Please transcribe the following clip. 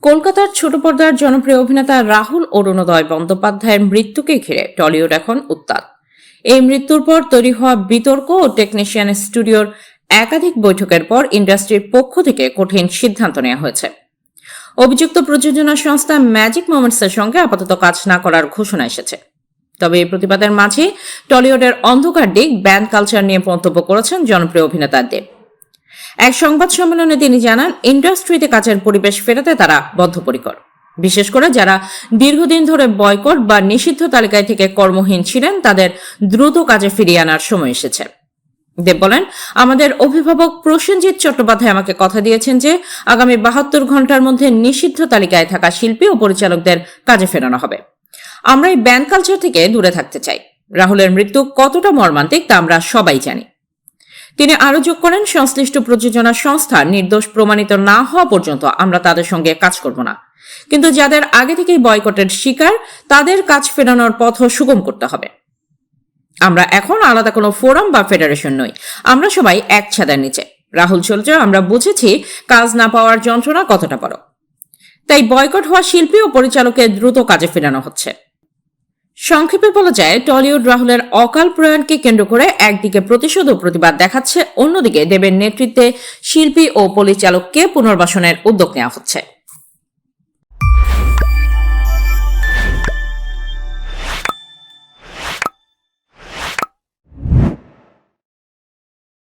কলকাতার ছোট পর্দার জনপ্রিয় অভিনেতা রাহুল অরুণোদয় বন্দ্যোপাধ্যায়ের মৃত্যুকে ঘিরে টলিউড এখন উত্তাল। এই মৃত্যুর পর তৈরি হওয়া বিতর্ক ও টেকনিশিয়ান স্টুডিওর একাধিক বৈঠকের পর ইন্ডাস্ট্রির পক্ষ থেকে কঠিন সিদ্ধান্ত নেওয়া হয়েছে। অভিযুক্ত প্রযোজনা সংস্থা ম্যাজিক মোমেন্টসের সঙ্গে আপাতত কাজ না করার ঘোষণা এসেছে। তবে এই প্রতিবাদের মাঝে টলিউডের অন্ধকার দিক ব্যান্ড কালচার নিয়ে মন্তব্য করেছেন জনপ্রিয় অভিনেতা দেব। এক সংবাদ সম্মেলনে তিনি জানান, ইন্ডাস্ট্রিতে কাজের পরিবেশ ফেরাতে তারা বদ্ধপরিকর। বিশেষ করে যারা দীর্ঘদিন ধরে বয়কট বা নিষিদ্ধ তালিকায় থেকে কর্মহীন ছিলেন তাদের দ্রুত কাজে ফিরিয়ে আনার সময় এসেছে। দেব বলেন, আমাদের অভিভাবক প্রসেনজিৎ চট্টোপাধ্যায় আমাকে কথা দিয়েছেন যে আগামী 72 ঘন্টার মধ্যে নিষিদ্ধ তালিকায় থাকা শিল্পী ও পরিচালকদের কাজে ফেরানো হবে। আমরা এই ব্যান্ড কালচার থেকে দূরে থাকতে চাই। রাহুলের মৃত্যু কতটা মর্মান্তিক তা আমরা সবাই জানি। তিনি আরো যোগ করেন, সংশ্লিষ্ট প্রযোজনা সংস্থা নির্দোষ প্রমাণিত না হওয়া পর্যন্ত আমরা তাদের সঙ্গে কাজ করব না, কিন্তু যাদের আগে থেকেই বয়কটের শিকার তাদের কাজ ফেরানোর পথ সুগম করতে হবে। আমরা এখন আলাদা কোনো ফোরাম বা ফেডারেশন নই, আমরা সবাই এক ছাদের নিচে। রাহুল চলছে, আমরা বুঝেছি কাজ না পাওয়ার যন্ত্রণা কতটা বড়, তাই বয়কট হওয়া শিল্পী ও পরিচালকের দ্রুত কাজে ফেরানো হচ্ছে। সংক্ষেপে বলা যায়, টলিউড রাহুলের অকাল প্রয়াণকে কেন্দ্র করে একদিকে প্রতিশোধ ও প্রতিবাদ দেখাচ্ছে, অন্যদিকে দেবের নেতৃত্বে শিল্পী ও পরিচালককে পুনর্বাসনের উদ্যোগ নেওয়া হচ্ছে।